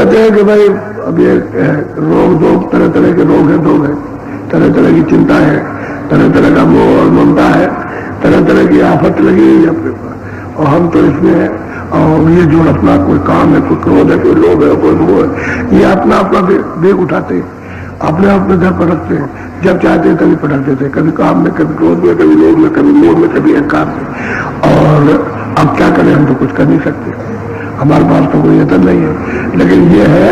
कहते हैं कि भाई अब ये रोग दो तरह तरह के रोग है, दो है, तरह तरह की चिंता है, तरह तरह का मोह और ममता है, तरह तरह की आफत लगी हुई है अपने पास, और हम तो इसमें और ये जो अपना कोई काम है, कोई क्रोध है, कोई लोभ है, कोई मोह है, ये अपना अपना बेग उठाते हैं, अपने अपने घर पर रखते हैं, जब चाहते हैं तभी पटक देते हैं, कभी काम में, कभी क्रोध में, कभी लोभ में, कभी मोह में, कभी अहंकार में। और अब क्या करें, हम तो कुछ कर नहीं सकते, हमारे पास तो कोई यतन नहीं है, लेकिन ये है,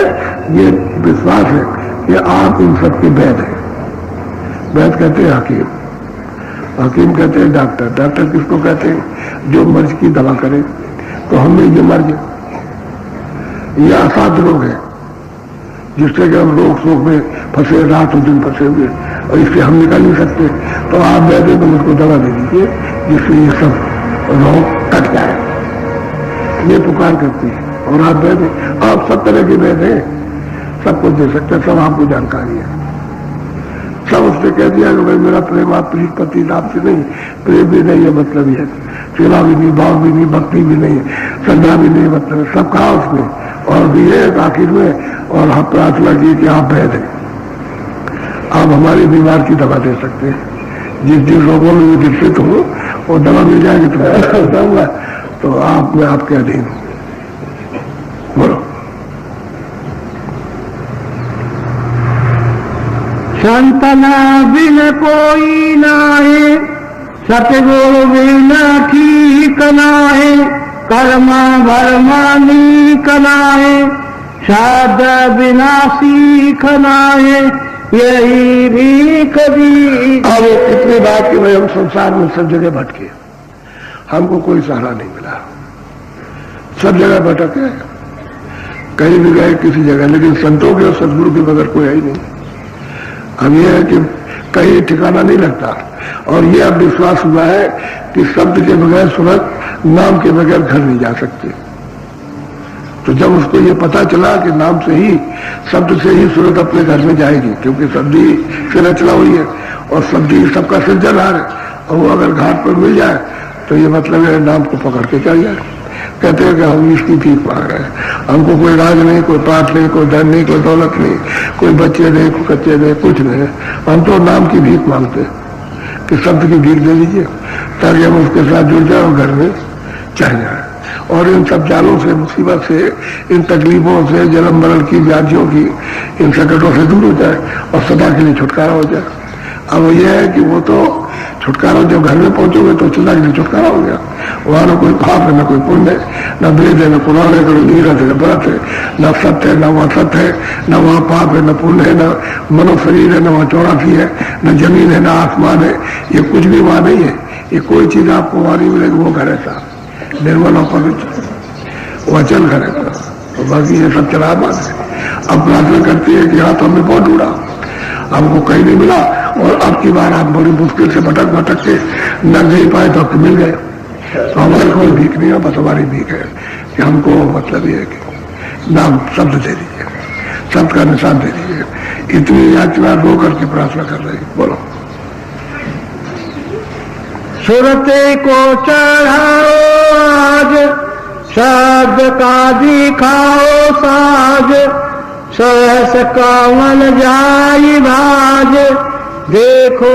ये विश्वास है कि आप इन सब के वैद हैं। वैद कहते हैं हकीम, हकीम कहते हैं डॉक्टर, डॉक्टर किसको कहते हैं, जो मर्ज की दवा करे। तो हमें ये मर्ज, ये असाध्य रोग है जिससे कि हम रोग शोक में फंसे, रात और दिन फंसे हुए, और इससे हम निकल नहीं सकते। तो आप वैद्य तो मुझको दवा दे दीजिए जिससे ये सब रोग कट जाए, ये पुकार करती है। और आप वैद्य, आप सब तरह के वैद्य हैं, सब कुछ दे सकते हैं, सब आपको जानकारी है। सब उसने कह दिया कि भाई मेरा प्रेम आप प्रीत पति आपसे नहीं, प्रेम भी नहीं है, मतलब ये सेवा भी नहीं, भाव भी नहीं, भक्ति भी नहीं, श्रद्धा भी नहीं, मतलब सब कहा उसने। और भी है आखिर में, और हम प्रार्थना की कि आप वैद्य हैं, आप हमारी बीमार की दवा दे सकते हैं, जिस जिन रोगों में विकसित हो वो दवा मिल जाएगी तो तो आप, मैं आपके अधीन हूं। बोलो। संतना बिन कोई नाहे, सतगुरु बिन ठीक नाहे, कर्मा भरमा नीक नाहे, साध बिना सीख नाहे, यही भीख दी। अब इतनी बात कि भाई हम संसार में सब जगह भटके, हमको कोई सहारा नहीं मिला, सब जगह भटके, कहीं भी गए किसी जगह, लेकिन संतों के और सदगुरु के बगैर कोई है ही नहीं। अब यह है कि कहीं ठिकाना नहीं लगता, और यह अब विश्वास हुआ है कि शब्द के बगैर सूरत, नाम के बगैर घर नहीं जा सकते। तो जब उसको ये पता चला कि नाम से ही, शब्द से ही सूरत अपने घर में जाएगी, क्योंकि शब्द ही से रचना हुई है और शब्द ही सबका सृजनहार है, और वो अगर घाट पर मिल जाए तो ये मतलब है नाम को पकड़ के चल जाए। कहते हैं कि हम इसकी भीख मांग रहे हैं, हमको कोई राज नहीं, कोई पाठ नहीं, कोई धन नहीं, कोई दौलत नहीं, कोई बच्चे नहीं, कोई कच्चे नहीं, कुछ नहीं, हम तो नाम की भीख मांगते हैं कि शब्द की भीख दे दीजिए ताकि हम उसके साथ जुड़ जाए और घर में चढ़ जाए, और इन सब जालों से, मुसीबत से, इन तकलीफों से, जन्म मरण की व्याधियों की, इन संकटों से दूर हो जाए और सदा के लिए छुटकारा हो जाए। अब यह है कि वो तो छुटकारा, जब घर में पहुंचोगे तो सदा के लिए छुटकारा हो गया। वहां न कोई पाप है, न कोई पुण्य है, न वेद है, न पुराण है, न नीरज है, न व्रत है, न सत्य है, न वहां सत्य है, न वहां पाप है, न पुण्य है, न मनो शरीर है, न वहां 84 है, न जमीन है, न आसमान है, ये कुछ भी वहां नहीं है। ये कोई चीज आपको वहां नहीं मिलेगी, वो घर ऐसा निर्मल और पवित्र, वो अचल घर ऐसा, तो बाकी ये सब चला बात है। अब प्रार्थना करती है कि हाँ तो हमें बहुत ढूंढा, हमको कहीं नहीं मिला, और अब की बार आप बड़ी मुश्किल से भटक भटक के न नहीं पाए तो आपको मिल गए। तो हमारी कोई भीख नहीं है, बस हमारी भीख है कि हमको मतलब ये है कि नाम शब्द दे दीजिए, शब्द का निशान दे दीजिए। इतनी याचना रो करके प्रार्थना कर रही। बोलो। सुरते को चढ़ाओ आज, शब्द का दिखाओ साज, सहस कामल जाई भाज, देखो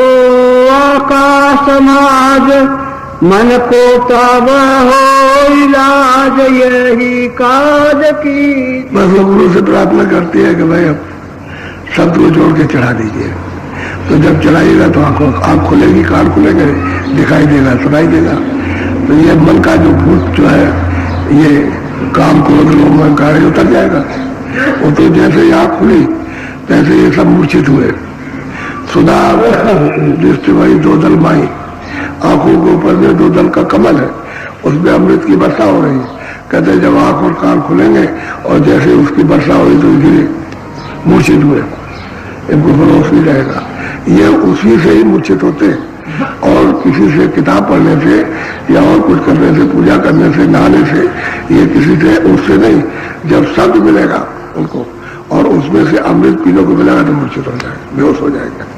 आकाश समाज, मन को तब हो इलाज, यही काज की। बस गुरु से प्रार्थना करती है कि भाई अब शब्द को जोड़ के चढ़ा दीजिए, तो जब चढ़ाइएगा तो आंख खुलेगी, कान खुलेंगे, दिखाई देगा, सुनाई देगा। तो ये मन का जो भूत जो है, ये काम क्रोध लोभ अहंकार उतर जाएगा। वो तो जैसे ही आंख खुली तैसे ये सब मूर्छित हुए। सुधा दृष्टि वही दो दल माई, आंखों के ऊपर में दो दल का कमल है, उसमें अमृत की वर्षा हो रही है। कहते जब आंख और कान खुलेंगे और जैसे उसकी वर्षा हुई तो गिरे, मूर्छित हुए, इनको भरोस नहीं रहेगा। ये उसी से ही मूर्छित होते, और किसी से किताब पढ़ने से या और कुछ करने से, पूजा करने से, नहाने से, ये किसी से उससे नहीं। जब शब्द मिलेगा उनको और उसमें से अमृत पीने को मिलेगा तो मूर्छित हो जाएंगे, बेहोश हो जाएंगे।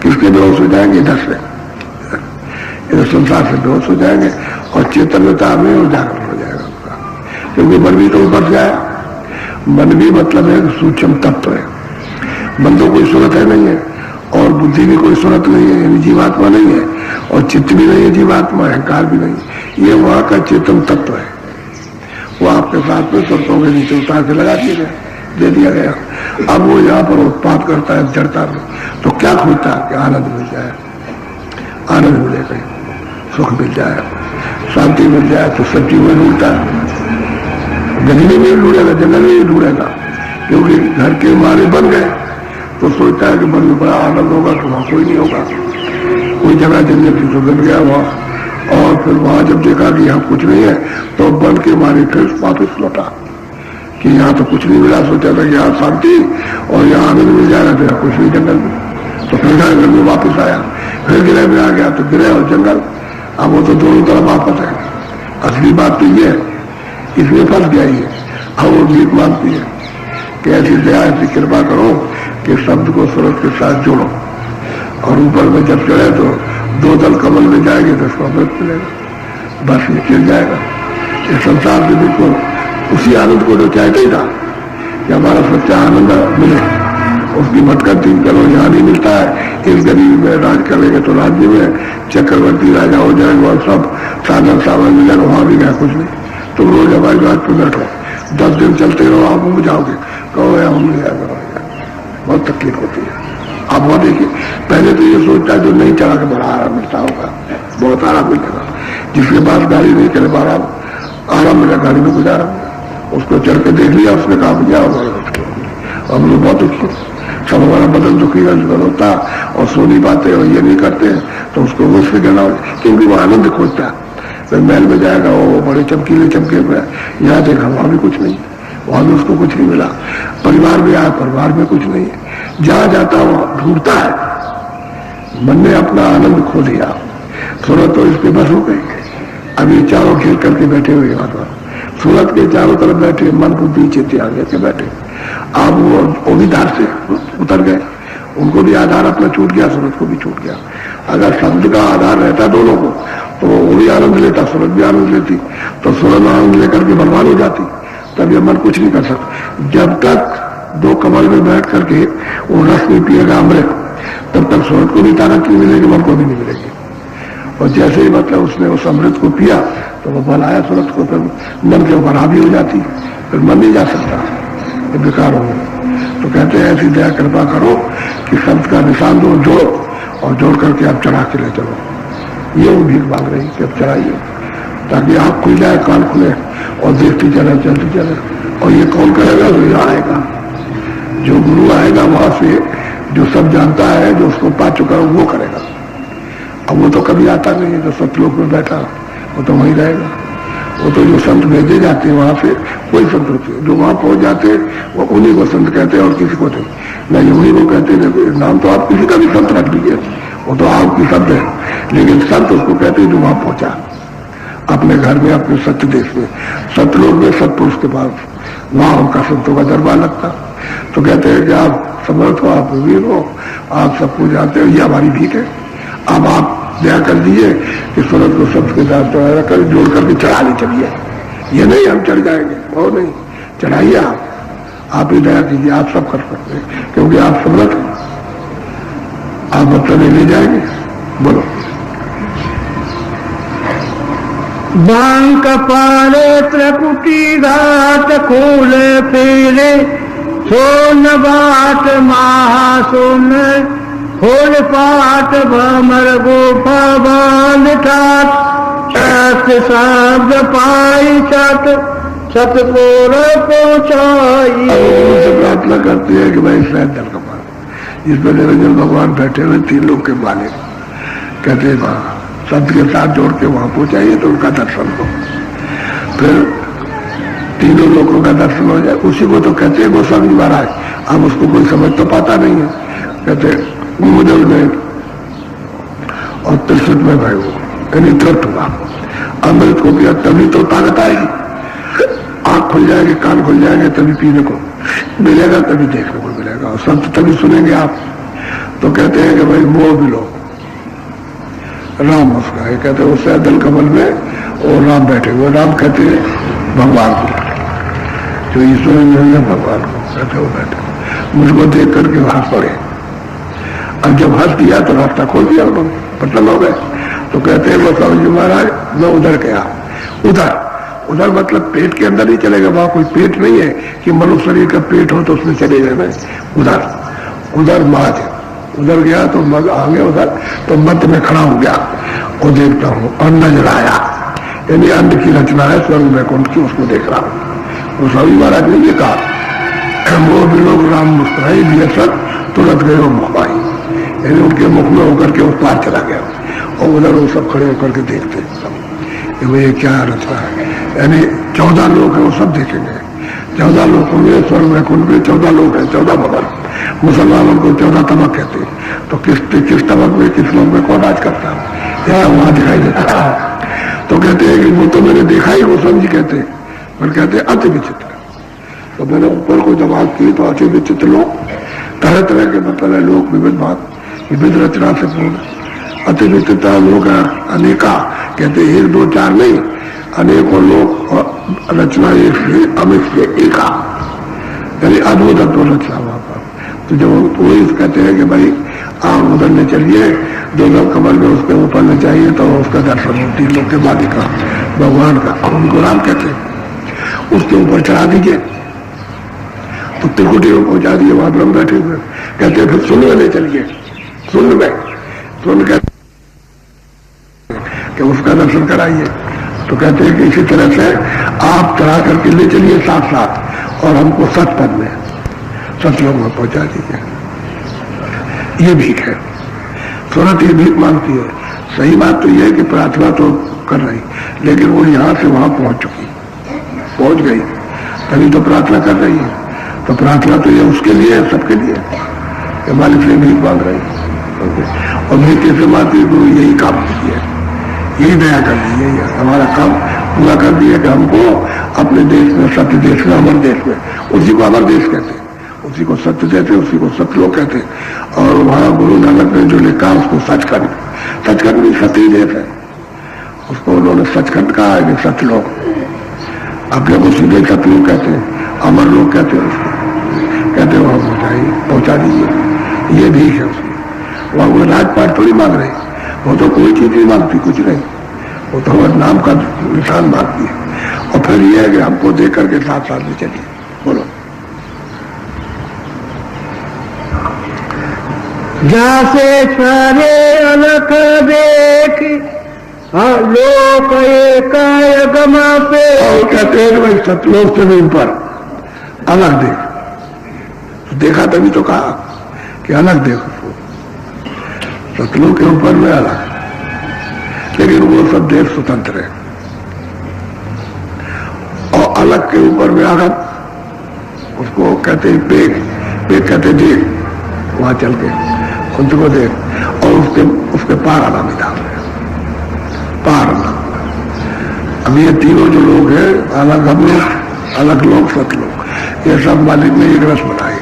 किसके बेहोश हो जाएंगे? इधर से, इधर संसार से बेहोश हो जाएंगे, और चेतनता में उजागर हो जाएगा उनका, क्योंकि मन भी तो ऊपर से आया, मन भी मतलब है सूक्ष्म तत्व है। मन तो कोई सूरत है नहीं है, और बुद्धि भी कोई सूरत नहीं है, यानी जीवात्मा नहीं है, और चित्त भी नहीं है जीवात्मा, अहंकार भी नहीं। ये वहां का चेतन तत्व है। वो आपके साथ में सुरतों के नीचे उतार के लगा दिया गया, दे दिया गया। अब वो यहाँ पर उत्पाद करता है जड़ता में, तो क्या खोजता है कि आनंद मिल जाए, आनंद मिलेगा, सुख मिल जाए, शांति मिल जाए, तो सब चीज में ढूंढता है। गली में नहीं ढूंढेगा, जंगल में नहीं ढूंढेगा, क्योंकि घर के मारे बन गए तो सोचता है कि मन में बड़ा आनंद होगा, तो वहां कोई नहीं होगा। कोई जगह जंगल की तो बन गया वहां, और फिर वहां जब देखा कि यहाँ कुछ नहीं है तो बन के मारे फिर वापिस लौटा कि यहाँ तो कुछ नहीं मिला। सोचा था कि यहाँ शांति और यहाँ आनंद मिल जाएगा, तो कुछ नहीं जंगल में। तो फिर जंगल में वापस आया, फिर गिरह में आ गया, तो गिरह और जंगल अब वो तो दोनों तरफ वापस है। असली बात तो ये है, इसमें फंस गया ये। अब वो भीख मांगती है कि ऐसी दया ऐसी कृपा करो कि शब्द को सूरत के साथ जोड़ो, और ऊपर में जब चढ़े तो 2 दल कमल में जाएंगे तो उसको अमृत मिलेगा, बस ये चिल जाएगा। इस संसार से बिल्कुल उसी आनंद को तो चाहते ही था कि हमारा सच्चा आनंद मिले, उसकी भटकती करो, यहाँ नहीं मिलता है। इस गरीब में राज करेंगे तो राज्य में चक्रवर्ती राजा हो जाएंगे और सब साधन सामान मिलेगा, वहां भी गया कुछ नहीं। तुम रोज हमारी बात पर बैठो, 10 दिन चलते रहो, आप मुझ जाओगे, कहो या हम नहीं जाएगा, बहुत तकलीफ होती है। आप वहां देखिए, पहले तो ये सोचता है जो नहीं चला के बड़ा आराम मिलता होगा, बहुत आराम मिलेगा। जिसके पास गाड़ी नहीं चले आराम मिला, गाड़ी में गुजारा, उसको चढ़ के देख लिया, उसने कहा क्या होगा, हम लोग बहुत दुखी, सब हमारा बदन दुखी होता और सो नहीं पाते और ये नहीं करते, तो उसको मुझसे कहना, क्योंकि वो आनंद खोजता है। फिर महल में जाएगा, वो बड़े चमकीले चमके में, यहाँ देखा वहां भी कुछ नहीं, वहां भी उसको कुछ नहीं मिला। परिवार में आया, परिवार में कुछ नहीं है, जहां जाता वहां ढूंढता है। मन ने अपना आनंद खो दिया, सूरत तो इसके बस हो गई। अभी चारों खेल करके बैठे हुए यहाँ पर, सूरत के चारों तरफ बैठे, मन बुद्धि चित्त आगे के बैठे। अब वो भी धार से उतर गए, उनको भी आधार अपना छूट गया, सूरत को भी छूट गया। अगर शब्द का आधार रहता दोनों को तो वो भी आनंद लेता, सूरत भी आनंद लेती, तो सूरत आनंद लेकर के बर्बाद हो जाती। तब ये मन कुछ नहीं कर सकता। जब तक 2 कमल में बैठ करके वो रस नहीं पिएगा अमृत, तब तक सूरत को भी ताकत नहीं मिलेगी, मन को भी नहीं मिलेगी। और जैसे ही मतलब उसने उस अमृत को पिया तो वो बल आया सूरत को, फिर मन के ऊपर हावी हो जाती, फिर मन नहीं जा सकता, ये बेकार हो। तो कहते हैं ऐसी दया कृपा करो कि शब्द का निशान दो, जोड़ो, और जोड़ करके आप चढ़ा के ले चलो। ये वो भीख मांग रही कि अब चढ़ाइए, ताकि आँख खुल जाए, कान खुले, और देखती चले चलती चले। और ये कौन करेगा, तो ये आएगा, जो गुरु आएगा वहां से, जो सब जानता है, जो उसको पा चुका है, वो करेगा। अब वो तो कभी आता नहीं है, जो सतलोक में बैठा वो तो वहीं रहेगा। वो तो जो संत भेजे जाते हैं वहां से, कोई संत होते हैं जो वहां पहुंच जाते हैं, वो उन्हीं को संत कहते हैं और किसी को नहीं उन्हीं को कहते हैं। नाम तो आप किसी का भी संत रख लीजिए, वो तो आपकी शब्द है, लेकिन संत उसको कहते हैं जो वहां पहुंचा, अपने घर में, अपने सत्य देश में, सतलोक में, सतपुरुष के पास, वहां उनका संतों का दरबार लगता। तो कहते हैं कि आप समर्थ हो, आप वीर हो, आप सबको जानते हो, ये हमारी भीख है। अब आप दया कर दीजिए कि सूरत को शब्द के साथ कर जोड़ करके चढ़ा ले चलिए। ये नहीं हम चढ़ जाएंगे, वो नहीं, चढ़ाइए आप ही दया कीजिए, आप सब कर सकते हैं, क्योंकि आप समर्थ हैं, आप मतलब ले जाएंगे। बोलो। बांक पारे त्रिकुटी घाट खोले फेरे, सोन बाट महासोन होल पाट भमर गोफा बांध ठाट, शब्द पाई छत सतपुर पहुंचाई। प्रार्थना करती है कि भाई शायद दल का पार, जिसमें निरंजन भगवान बैठे हुए 3 लोग के मालिक, कहते हैं शब्द के साथ जोड़ के वहां पहुंचाइए तो उनका दर्शन हो, फिर 3 लोगों का दर्शन हो जाए। उसी को तो कहते हैं गोस्वामी महाराज। अब उसको कोई समझ तो पाता नहीं है, कहते मुदल में और 63 में भाई वो यानी तृप्त हुआ, अमृत को पिया, तभी तो ताकत आएगी, आंख खुल जाएगी, कान खुल जाएंगे, तभी पीने को मिलेगा, तभी देखने को मिलेगा, और संत तभी सुनेंगे आप। तो कहते हैं कि भाई मोह भी लो, राम उसका है, कहते हैं उससे दल कमल में और राम बैठे हुए, राम कहते हैं भगवान को। जो ईश्वर ने भगवान को बैठे हो बैठे मुझको देख करके हंस पड़े। अब जब हंस दिया तो रास्ता खोल दिया उन्होंने, पटल हो गए। तो कहते हैं गोस्वामी जी महाराज मैं उधर गया, उधर उधर मतलब पेट के अंदर नहीं चलेगा, वहां कोई पेट नहीं है कि मनुष्य शरीर का पेट हो तो उसमें चले जाए। उधर उधर माज उधर गया तो आगे उधर तो मध्य में खड़ा हो गया और देखता हूँ और नजर आया, यानी अन्न की रचना है स्वर्ग में कौन की, उसको देख रहा हूँ। वो स्वामी महाराज ने ये कहा वो भी लोग राम मुस्कुराई भी सब तुरंत गए वो मुखबाई, यानी उनके मुख में होकर के उस पार चला गया और उधर वो सब खड़े होकर के देखते सब ये क्या रचना है। यानी 14 लोग हैं वो सब देखेंगे, 14 लोग होंगे स्वर्ग में कुंड में 14 लोग हैं, 14 भवन। मुसलमानों को 14 तमक कहते हैं। तो किस तमक में किस लोग में कौन राज करता है यह वहां दिखाई देता है। तो कहते हैं कि वो तो मैंने देखा ही, वो समझी कहते हैं, पर कहते हैं अति विचित्र। तो मैंने ऊपर को जवाब की तो अति विचित्र लोग तरह तरह के मतलब है लोग विविध बात विविध रचना से पूर्ण अति विचित्रता लोग अनेका कहते एक दो चार नहीं अनेकों लोग रचना एक से अमित से एका, यानी अद्भुत अद्भुत रचना वहां पर। तो जब पुलिस कहते हैं कि भाई आप उधर ले चलिए, जो लोग कमल में उसके ऊपर ले चाहिए तो उसका दर्शन हो 3 लोग के मालिक का भगवान का, उनको राम कहते हैं, उसके ऊपर चढ़ा दीजिए। तो त्रिकुटी को पहुंचा दिए, वहां ब्रह्म बैठे हुए कहते हैं फिर सुन में ले चलिए, सुन में सुन कहते कि उसका दर्शन कराइए। तो कहते हैं कि इसी तरह से आप चढ़ा करके ले चलिए साथ साथ और हमको सतपद में सतलोक में पहुंचा दीजिए। ये भीख है, सूरत ये भीख मांगती है। सही बात तो यह है कि प्रार्थना तो कर रही, लेकिन वो यहां से वहां पहुंच गई तभी तो प्रार्थना कर रही है। तो प्रार्थना तो ये उसके लिए है, सबके लिए है। मालिक से भीख मांग रही और भीख कैसे मांगती है, तो यही काम कीजिए, यही दया कर दी, यही हमारा काम पूरा कर दिया कि हमको अपने देश में सत्य देश में अमर देश में, उसी को अमर देश कहते हैं, उसी को सत्य देते, उसी को सतलोक कहते हैं। और वहां गुरु नानक ने जो लिखा उसको सचखंड, सचखंड भी सत्य देश है, उसको उन्होंने सचखंड कहा है कि सतलोक। अपने को सीधे सतलोक कहते हैं, अमर लोग कहते हैं उसको, कहते वहां पहुंचा दीजिए। ये भीख है उसकी। वहां वो राजपाट थोड़ी मांग रहे, वो तो कोई चीज नहीं मांगती, कुछ नहीं, वो तो हमारे नाम का निशान मांगती है। और फिर ये है कि हमको देख करके साथ साथ में चलिए। बोलो जैसे सारे अलग देख लोक एक गमा पे, और कहते हैं भाई सतलोक से भी ऊपर अलग देख, तो देखा तभी तो कहा कि अलग देखो, सतलोक के ऊपर में अलग, लेकिन वो सब देव स्वतंत्र है। और अलग के ऊपर में अलग, उसको कहते हैं पेग, पेग कहते देख, वहां चल के उनको देख, और उसके पार आना मिला, पार आना। अब ये तीनों जो लोग हैं, अलग हम लोग, अलग लोग, सतलोक, ये सब मालिक ने एक रस बनाई।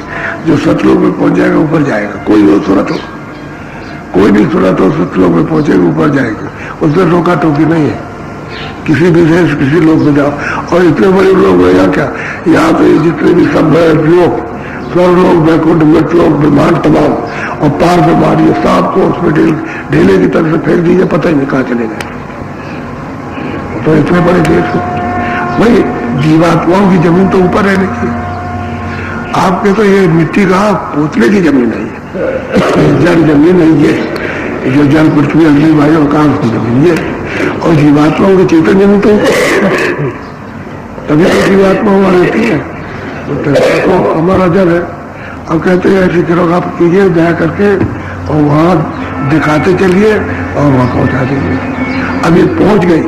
जो सतलोक में पहुंच जाएगा ऊपर जाएगा, कोई वो सूरत हो, कोई भी सूरत हो सतलोक में पहुंचेगा ऊपर जाएगा, उसमें रोका टोकी नहीं है। किसी भी देश किसी लोग में जाओ, और इतने बड़े लोग हैं यहाँ क्या, यहाँ तो जितने भी सब लोग, स्वर्ग लोग, वैकुंठ, मृतलोक, ब्रह्मांड तमाम, और पार ब्रह्मांड, ये सांप को उसमें ढेले की तरफ से फेंक दीजिए, पता ही नहीं कहाँ चले गए। तो इतने बड़े देश भाई, जीवात्माओं की जमीन तो ऊपर रहने की, आपके तो ये मिट्टी का पोतले की जमीन है, जल जमीन है ये, जो जल पृथ्वी अग्नि वायु आकाश की जमीन ये, और जीवात्माओं की चेतन जमीन तो तभी तो जीवात्मा वहां रहती है, तो हमारा जल है। अब कहते हैं ऐसे करो आप कीजिए दया करके, और वहां दिखाते चलिए और वहां पहुंचा दीजिए। अब ये पहुंच गई